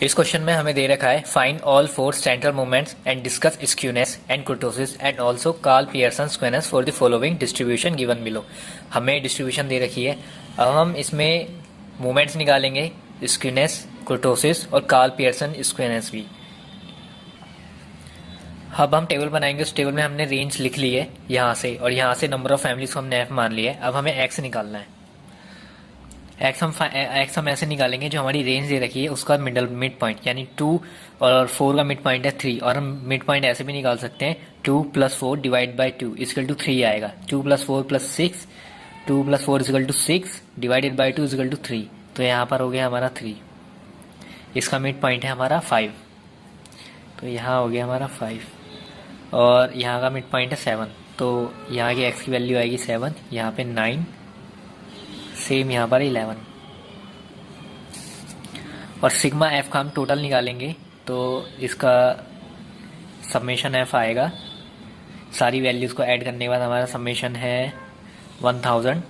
इस क्वेश्चन में हमें दे रखा है find all four central moments and discuss skewness and kurtosis and also Karl Pearson skewness for the following distribution given below. हमें distribution दे रखी है। अब हम इसमें मोमेंट्स निकालेंगे, स्क्यूनेस, कुर्टोसिस और कार्ल पियर्सन स्क्वेनेस भी। अब हम टेबल बनाएंगे। उस टेबल में हमने रेंज लिख ली है यहाँ से, और यहाँ से नंबर ऑफ फैमिलीज को हमने एफ मान लिया है। अब हमें एक्स निकालना है। एक्स हम ऐसे निकालेंगे, जो हमारी रेंज दे रखी है उसका मिड पॉइंट, यानी 2 और 4 का मिड पॉइंट है 3, और हम मिड पॉइंट ऐसे भी निकाल सकते हैं 2 + 4 डिवाइड बाई 2 इक्वल टू 3 आएगा। 2 + 4 + 6, 2 + 4 equal to 6 divided by 2 equal to 3। तो यहाँ पर हो गया हमारा 3। इसका मिड पॉइंट है हमारा 5, तो यहाँ हो गया हमारा 5, और यहाँ का मिड पॉइंट है 7, तो यहाँ की एक्स की वैल्यू आएगी 7, यहाँ पे 9, सेम यहाँ पर 11। और सिग्मा एफ का हम टोटल निकालेंगे, तो इसका समेशन एफ आएगा। सारी वैल्यूज़ को ऐड करने के बाद हमारा समेशन है 1000।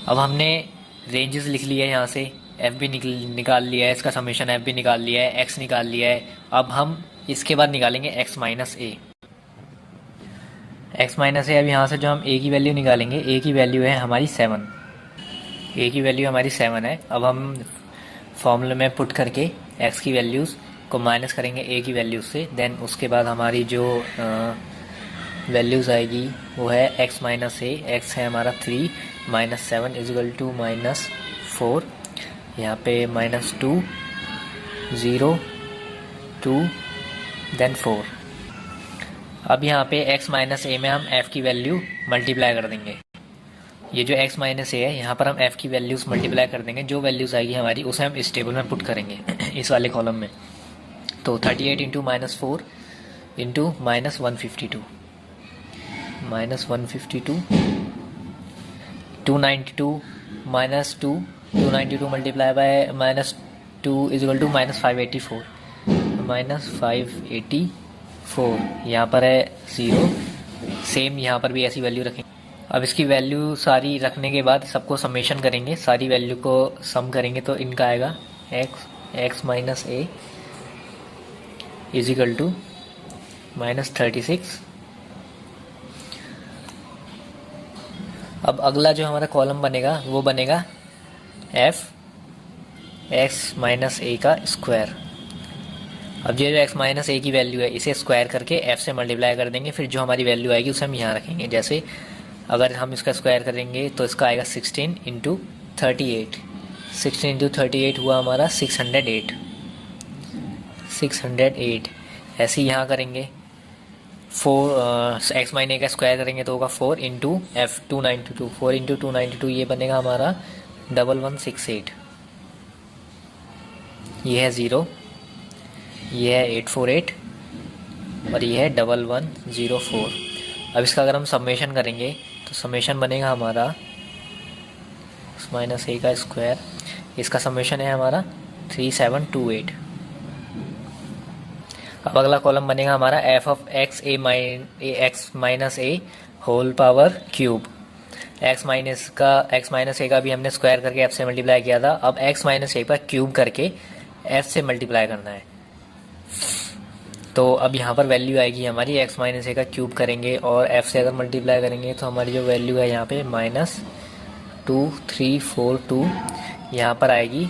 अब हमने रेंजेस लिख लिया है, यहाँ से एफ भी निकाल लिया है, इसका समेशन एफ भी निकाल लिया है, एक्स निकाल लिया है। अब हम इसके बाद निकालेंगे एक्स माइनस ए। एक्स माइनस ए, अब यहाँ से जो हम ए की वैल्यू निकालेंगे, ए की वैल्यू है हमारी 7। ए की वैल्यू हमारी 7 है। अब हम फॉर्मूले में पुट करके एक्स की वैल्यूज़ को माइनस करेंगे ए की वैल्यू से। देन उसके बाद हमारी जो वैल्यूज़ आएगी वो है एक्स माइनस ए। एक्स है हमारा 3 - 7 इजल टू -4, यहाँ पे -2, 0, 2, देन 4। अब यहाँ पे x माइनस ए में हम f की वैल्यू मल्टीप्लाई कर देंगे। ये जो x माइनस ए है, यहाँ पर हम f की वैल्यूज़ मल्टीप्लाई कर देंगे। जो वैल्यूज़ आएगी हमारी उसे हम इस टेबल में पुट करेंगे इस वाले कॉलम में। तो 38 × -4 × -152, -152, 292 -2, 292 मल्टीप्लाई बाय -2 इजल टू -584, -584, यहाँ पर है 0। सेम यहाँ पर भी ऐसी वैल्यू रखेंगे। अब इसकी वैल्यू सारी रखने के बाद सबको समेशन करेंगे, सारी वैल्यू को सम करेंगे, तो इनका आएगा x minus a equal to -36। अब अगला जो हमारा कॉलम बनेगा वो बनेगा एफ एक्स माइनस ए का स्क्वायर। अब ये जो एक्स माइनस ए की वैल्यू है, इसे स्क्वायर करके एफ से मल्टीप्लाई कर देंगे। फिर जो हमारी वैल्यू आएगी उसे हम यहाँ रखेंगे। जैसे अगर हम इसका स्क्वायर करेंगे तो इसका आएगा 16 × 38। 16 × 38 हुआ हमारा 608। 608 ऐसे ही यहाँ करेंगे। 4 एक्स माइनस ए का स्क्वायर करेंगे तो होगा 4 × एफ 292। 4 × 292 ये बनेगा हमारा 1168। ये है 0, ये है 848, और ये है 1104। अब इसका अगर हम समेशन करेंगे तो समेशन बनेगा हमारा माइनस ए का स्क्वायर, इसका समेशन है हमारा 3728। अब अगला कॉलम बनेगा हमारा F of X X minus A whole power cube. X minus A का भी हमने स्क्वायर करके एफ से मल्टीप्लाई किया था। अब एक्स माइनस ए का क्यूब करके एफ से मल्टीप्लाई करना है। तो अब यहाँ पर वैल्यू आएगी हमारी एक्स माइनस ए का क्यूब करेंगे और एफ से अगर मल्टीप्लाई करेंगे तो हमारी जो वैल्यू है यहाँ पे -2342 यहाँ पर आएगी।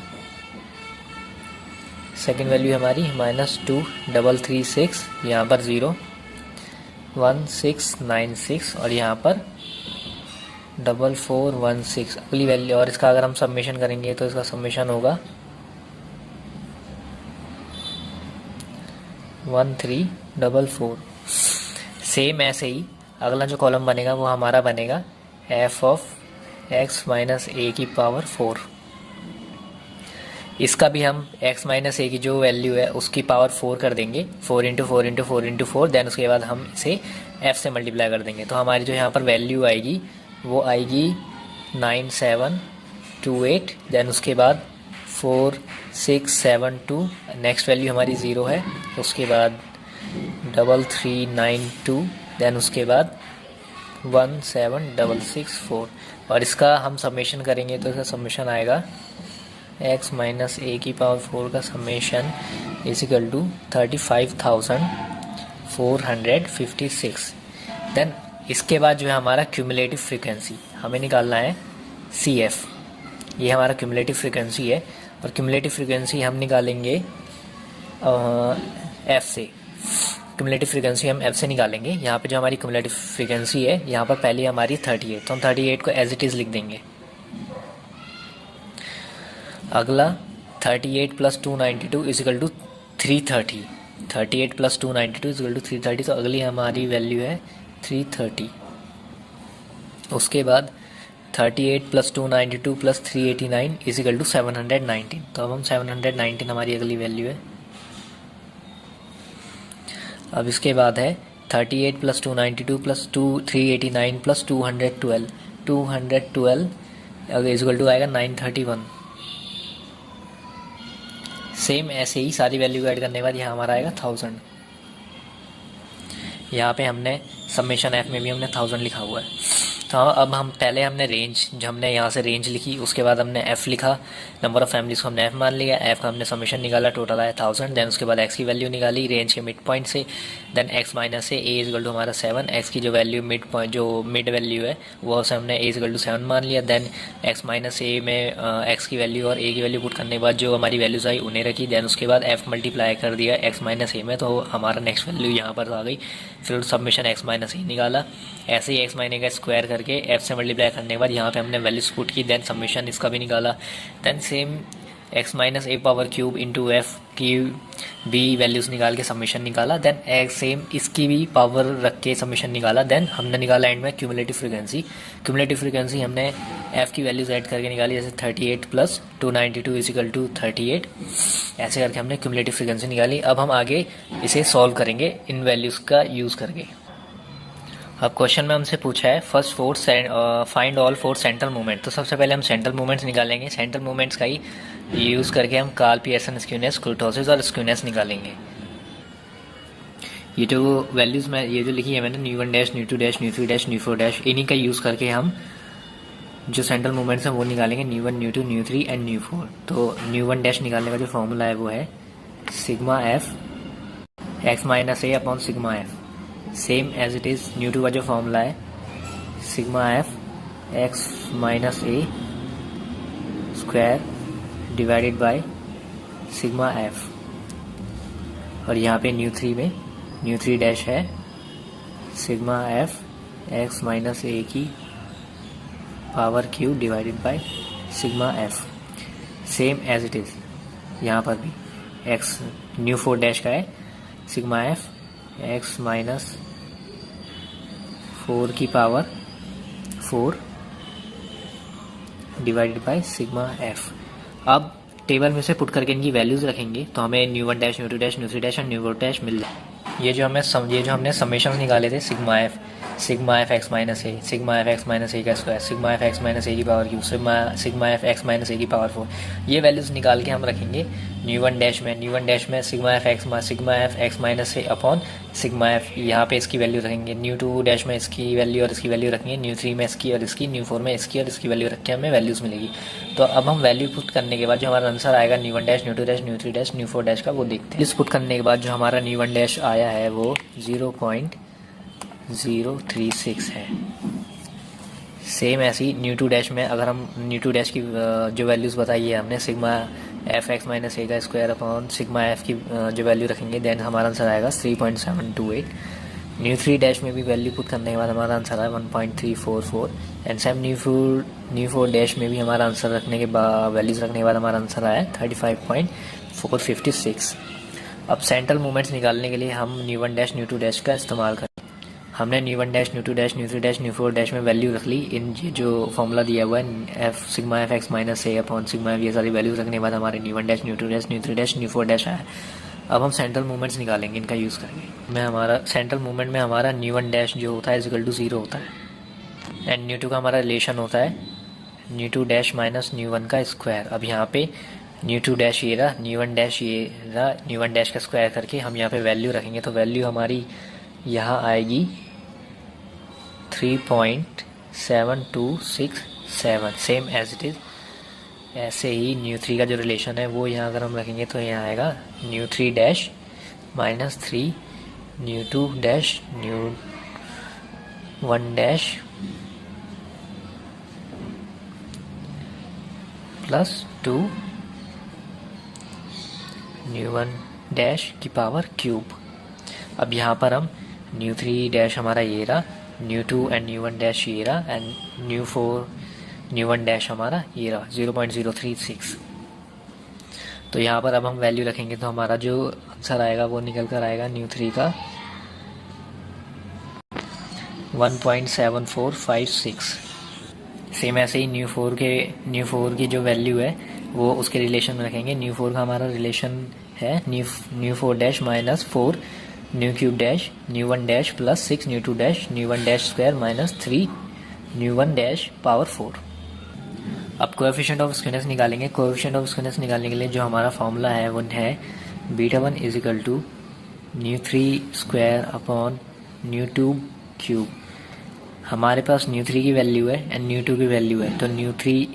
सेकंड वैल्यू हमारी -2336, यहाँ पर 01696, और यहाँ पर 4416 अगली वैल्यू। और इसका अगर हम सबमिशन करेंगे तो इसका सबमिशन होगा 1344। सेम ऐसे ही अगला जो कॉलम बनेगा वो हमारा बनेगा एफ ऑफ एक्स माइनस ए की पावर 4। इसका भी हम एक्स माइनस ए की जो वैल्यू है उसकी पावर 4 कर देंगे, 4 × 4 × 4 × 4। देन उसके बाद हम इसे एफ से मल्टीप्लाई कर देंगे। तो हमारी जो यहाँ पर वैल्यू आएगी वो आएगी 9728। देन उसके बाद 4672, नेक्स्ट वैल्यू हमारी 0 है। उसके बाद 3392, देन उसके बाद 17664। और इसका हम समेशन करेंगे तो इसका समेशन आएगा एक्स माइनस ए की पावर 4 का summation is equal to 35,456। Then इसके बाद जो है हमारा क्यूमुलेटिव फ्रीक्वेंसी हमें निकालना है सी एफ। ये हमारा क्यूमुलेटिव फ्रीक्वेंसी है और क्यूमुलेटिव फ्रीक्वेंसी हम निकालेंगे एफ से। क्यूमुलेटिव फ्रीक्वेंसी हम एफ से निकालेंगे। यहाँ पे जो हमारी क्यूमुलेटिव फ्रीक्वेंसी है यहाँ पर पहली हमारी 38, तो हम 38 को एज इट इज़ लिख देंगे। अगला 38 plus 292 is equal to 330। 38 plus 292 is equal to 330, तो अगली हमारी वैल्यू है 330। उसके बाद 38 plus 292 plus 389 is equal to 719। तो अब हम 719 हमारी अगली वैल्यू है। अब इसके बाद है 38 प्लस 292 प्लस 389 प्लस 212 अगर इज इक्वल टू आएगा 931। सेम ऐसे ही सारी वैल्यू ऐड करने के बाद यहाँ हमारा आएगा 1000। यहाँ पे हमने समेशन एफ में भी हमने 1000 लिखा हुआ है। तो अब हम पहले हमने रेंज, जो हमने यहाँ से रेंज लिखी, उसके बाद हमने एफ़ लिखा, नंबर ऑफ़ फैमिलीज़ को हमने एफ़ मान लिया, एफ़ का हमने समेशन निकाला, टोटल आया 1000। देन उसके बाद एक्स की वैल्यू निकाली रेंज के मिड पॉइंट से। Then x minus a is equal to हमारा 7, एक्स की जो वैल्यू मिड पॉइंट जो मिड वैल्यू है वो से हमने ए इज इक्वल टू 7 मान लिया। देन एक्स माइनस ए में एक्स की वैल्यू और ए की वैल्यू पुट करने के बाद जो हमारी वैल्यूज़ आई उन्हें रखी। देन उसके बाद एफ़ मल्टीप्लाई कर दिया एक्स माइनस ए में, तो हमारा नेक्स्ट वैल्यू यहाँ पर आ गई। फिर समेशन एक्स माइनस ए निकाला, ऐसे ही एक्स माइनस का स्क्वायर करके एफ से मल्टीप्लाई करने के बाद यहाँ पे हमने वैल्यूज पुट की। देन समेशन इसका भी निकाला। देन सेम एक्स माइनस ए पावर क्यूब इंटू एफ की भी वैल्यूज़ निकाल के समेशन निकाला। देन एक्स सेम इसकी भी पावर रख के समेशन निकाला। देन हमने निकाला एंड में क्यूमुलेटिव फ्रीक्वेंसी। क्यूमुलेटिव फ्रीक्वेंसी हमने एफ की वैल्यूज ऐड करके निकाली, जैसे 38 प्लस 292 इज इक्वल टू 38। ऐसे करके हमने क्यूमुलेटिव फ्रीक्वेंसी निकाली। अब हम आगे इसे सॉल्व करेंगे इन वैल्यूज़ का यूज़ करके। अब क्वेश्चन में हमसे पूछा है first force find all four central movement. तो सबसे पहले हम सेंट्रल मूवमेंट्स निकालेंगे। सेंट्रल मूवमेंट्स का ही यूज़ करके हम कार्ल पियर्सन स्क्यूनेस, कुर्टोसिस और स्क्यूनेस निकालेंगे। ये जो वैल्यूज़ में ये जो लिखी है मैंने new 1 dash, mu 2 dash, mu 3 dash, mu 4 dash, इन्हीं का यूज़ करके हम जो सेंट्रल मूवमेंट्स हैं वो निकालेंगे new 1, new 2, new 3 and new 4। तो न्यू 1 डैश निकालने का जो फॉर्मूला है वो है sigma F x minus A upon sigma f, same as it is. Nu 2 का जो फॉर्मूला है sigma F x minus a square divided by sigma f. और यहाँ पे न्यू 3 में न्यू 3 डैश है सिग्मा एफ एक्स माइनस ए की power q divided by sigma f, same as it is. यहाँ पर भी एक्स न्यू 4 डैश का है सिग्मा एफ एक्स माइनस 4 की power 4 divided by sigma F. अब टेबल में से पुट करके इनकी वैल्यूज़ रखेंगे तो हमें mu 1 dash, mu 2 dash, mu 3 dash और न्यू 4 डैश मिल जाए। ये जो हमने समेशन निकाले थे sigma F x minus A, sigma F x minus A का square, sigma F x minus ए की power cube, sigma F x minus ए की पावर 4, ये वैल्यूज़ निकाल के हम रखेंगे न्यू 1 डैश में। न्यू 1 डैश में सिग्मा एफ एक्स माइनस ए अपॉन सिग्मा एफ, यहाँ पे इसकी वैल्यू रखेंगे। न्यू 2 डैश में इसकी वैल्यू और इसकी वैल्यू रखेंगे, न्यू 3 में इसकी और इसकी, न्यू 4 में इसकी और इसकी वैल्यू रख के हमें वैल्यूज़ मिलेगी। तो अब हम वैल्यू पुट करने के बाद जो हमारा आंसर आएगा new 1 dash, mu 2 dash, mu 3 dash, mu 4 dash का, वो देखते हैं। इस पुट करने के बाद जो हमारा न्यू 1 डैश आया है वो 0.036 है। सेम ऐसी न्यू 2 डैश में अगर हम न्यू 2 डैश की जो वैल्यूज़ बताई है हमने sigma F x minus A का स्क्वायर अपॉन सिग्मा एफ की जो वैल्यू रखेंगे देन हमारा आंसर आएगा 3.728। न्यू 3 डैश में भी वैल्यू पुट करने के बाद हमारा आंसर आया 1.344 एंड सेम न्यू 4 डैश में भी हमारा आंसर रखने के बाद वैल्यूज़ रखने के बाद हमारा आंसर आया 35.456। अब सेंट्रल मूवमेंट्स निकालने के लिए हम न्यू 1 डैश, न्यू 2 डैश का इस्तेमाल करें। हमने mu 1 dash, mu 2 dash, mu 3 dash, mu 4 dash में वैल्यू रख ली। इन जो फॉर्मूला दिया हुआ है F sigma F x minus ए अपॉन सिग्मा एफ, ये सारी वैल्यूज रखने के बाद हमारे mu 1 dash, mu 2 dash, mu 3 dash, mu 4 dash आया। अब हम सेंट्रल मूवमेंट्स निकालेंगे इनका यूज़ करके। हमारा सेंट्रल मूवमेंट में हमारा न्यू 1 डैश जो होता है इक्वल टू 0 होता है एंड न्यू 2 का हमारा रिलेशन होता है न्यू 2 डैश माइनस न्यू 1 का स्क्वायर। अब यहाँ पे न्यू 2 डैश ये रहा, न्यू 1 डैश ये रहा, न्यू 1 डैश का स्क्वायर करके हम यहाँ पे वैल्यू रखेंगे तो वैल्यू हमारी यहाँ आएगी 3.7267, सेम एज इट इज़। ऐसे ही न्यू थ्री का जो रिलेशन है वो यहाँ अगर हम रखेंगे तो यहाँ आएगा nu three dash minus three nu two dash nu one dash plus two nu one dash की पावर क्यूब। अब यहाँ पर हम न्यू थ्री डैश हमारा ये रहा, nu two and nu one dash ये रहा, and nu four nu one dash हमारा ये रहा 0.036। तो यहाँ पर अब हम वैल्यू रखेंगे तो हमारा जो आंसर आएगा वो निकल कर आएगा न्यू थ्री का 1.7456। सेम ऐसे ही न्यू फोर की जो वैल्यू है वो उसके रिलेशन में रखेंगे। न्यू फोर का हमारा रिलेशन है nu four dash minus four nu cube dash nu one dash plus six nu two dash nu one dash square minus three nu one dash power four. अब coefficient of skewness निकालेंगे। Coefficient of skewness निकालने के लिए जो हमारा formula है वो है beta one is equal to nu three square upon nu two cube. हमारे पास न्यू थ्री की वैल्यू है एंड न्यू टू की वैल्यू है, तो न्यू थ्री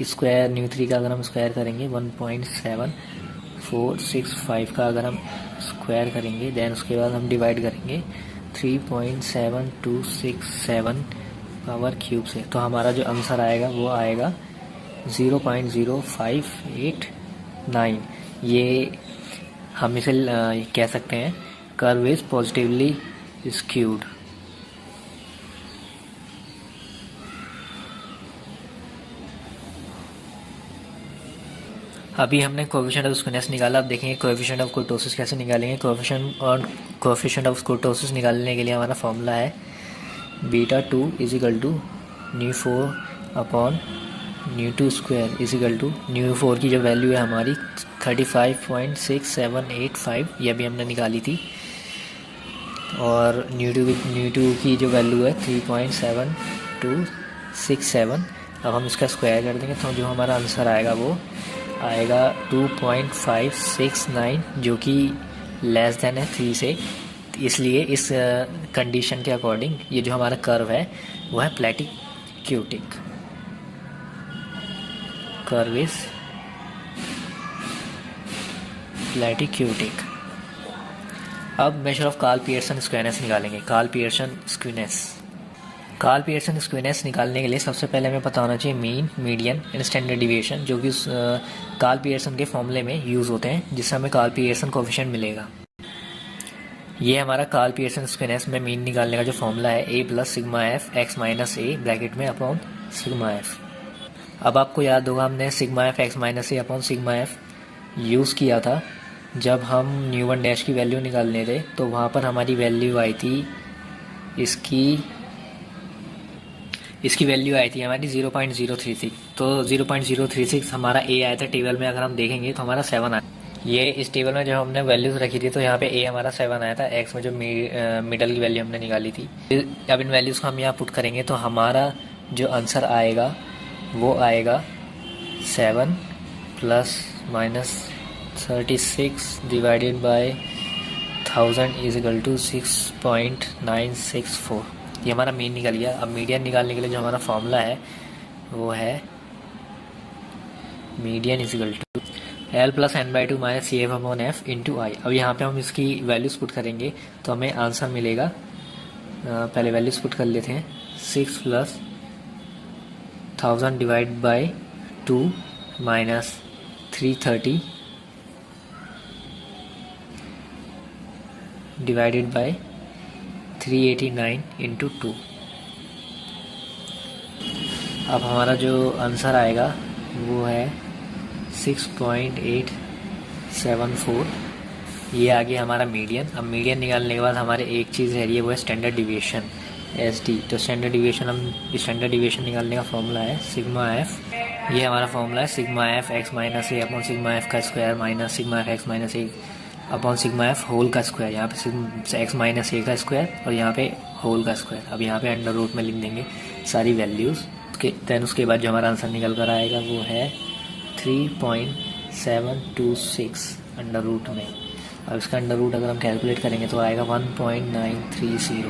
का अगर हम स्क्वायर करेंगे 1.7465 का अगर हम स्क्वायर करेंगे देन उसके बाद हम डिवाइड करेंगे 3.7267 पावर क्यूब से, तो हमारा जो आंसर आएगा वो आएगा 0.0589। ये हम इसे कह सकते हैं कर्व इज पॉजिटिवली स्क्यूड। अभी हमने कोएफिशिएंट ऑफ स्क्यूनेस निकाला। अब देखेंगे कोएफिशिएंट ऑफ कुर्टोसिस कैसे निकालेंगे। कोएफिशिएंट ऑफ कुर्टोसिस निकालने के लिए हमारा फॉर्मूला है beta two is equal to nu four upon nu two square is equal to nu four की जो वैल्यू है हमारी 35.6785, ये भी हमने निकाली थी, और न्यू टू की जो वैल्यू है 3.7267। अब हम इसका स्क्वायर कर देंगे तो जो हमारा आंसर आएगा वो आएगा 2.569, जो कि लेस देन है 3 से। इसलिए इस कंडीशन के अकॉर्डिंग ये जो हमारा कर्व है वो है प्लेटिक्यूटिक। Curve is platykurtic. अब measure of Karl Pearson skewness निकालेंगे। कार्ल पियर्सन स्क्यूनेस निकालने के लिए सबसे पहले हमें पता होना चाहिए mean, median and standard deviation, जो कि कार्ल पियर्सन के फॉर्मूले में यूज़ होते हैं, जिससे हमें कार्ल पियर्सन कोएफिशिएंट मिलेगा। ये हमारा कार्ल पियर्सन स्क्यूनेस में मीन निकालने का जो फॉर्मूला है A plus sigma F x minus A bracket में अपॉन सिग्मा एफ। अब आपको याद होगा हमने सिग्मा एफ एक्स माइनस ए अपॉन सिग्मा एफ यूज़ किया था जब हम न्यू वन डैश की वैल्यू निकालने थे, तो वहाँ पर हमारी वैल्यू आई थी इसकी वैल्यू आई थी हमारी 0.036। तो 0.036 हमारा ए आया था टेबल में। अगर हम देखेंगे तो हमारा 7 आया। ये इस टेबल में जब हमने वैल्यूज रखी थी तो यहाँ पे ए हमारा 7 आया था, एक्स में जो मिडल की वैल्यू हमने निकाली थी। अब इन वैल्यूज़ को हम यहाँ पुट करेंगे तो हमारा जो आंसर आएगा वो आएगा 7 plus minus 36 divided by 1000 is equal to 6.964। ये हमारा मीन निकल गया। अब मीडियन निकालने के लिए जो हमारा फॉर्मूला है वो है median is equal to L plus N by two minus C F upon F into I. अब यहाँ पे हम इसकी वैल्यूज पुट करेंगे तो हमें आंसर मिलेगा, पहले वैल्यूज पुट कर लेते हैं, 6 plus 1000 divide by 2 minus 330 divided by 389 into 2। अब हमारा जो आंसर आएगा वो है 6.874। ये आ गया हमारा मीडियन। अब मीडियन निकालने के बाद हमारे एक चीज़ रह रही है वो है स्टैंडर्ड डिविएशन SD। तो स्टैंडर्ड डिविएशन निकालने का फॉर्मूला है सिग्मा एफ। ये हमारा फॉर्मूला है सिग्मा एफ एक्स माइनस ए अपॉन सिग्मा एफ का square minus sigma F x minus ए अपॉन सिग्मा एफ होल का स्क्वायर। यहाँ पे एक्स माइनस ए का स्क्वायर और यहाँ पे होल का स्क्वायर। अब यहाँ पे अंडर रूट में लिख देंगे सारी वैल्यूज़। देन उसके बाद जो हमारा आंसर निकल कर आएगा वो है 3.726 अंडर रूट में। अब इसका अंडर रूट अगर हम कैलकुलेट करेंगे तो आएगा 1.930।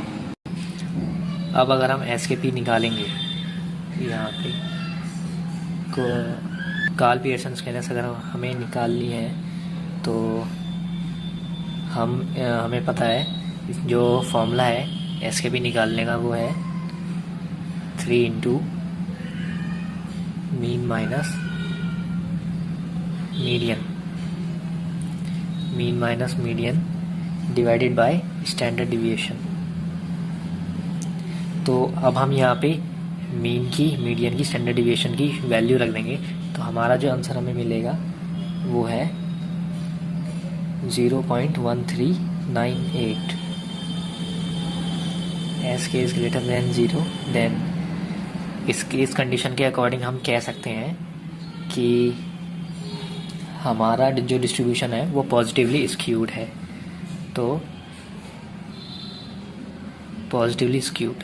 अब अगर हम एस के पी निकालेंगे यहाँ पे कार्ल पियर्सन स्केलर्स अगर हमें निकालनी है तो हमें पता है जो फॉर्मूला है एस के भी निकालने का, वो है 3 into mean minus median divided by standard deviation. तो अब हम यहाँ पे मीन की, मीडियन की, स्टैंडर्ड डिविएशन की वैल्यू रख देंगे, तो हमारा जो आंसर हमें मिलेगा वो है 0.1398। एस के इज ग्रेटर देन 0, देन इस कंडीशन के अकॉर्डिंग हम कह सकते हैं कि हमारा जो डिस्ट्रीब्यूशन है वो पॉजिटिवली स्क्यूड है। तो पॉजिटिवली स्क्यूड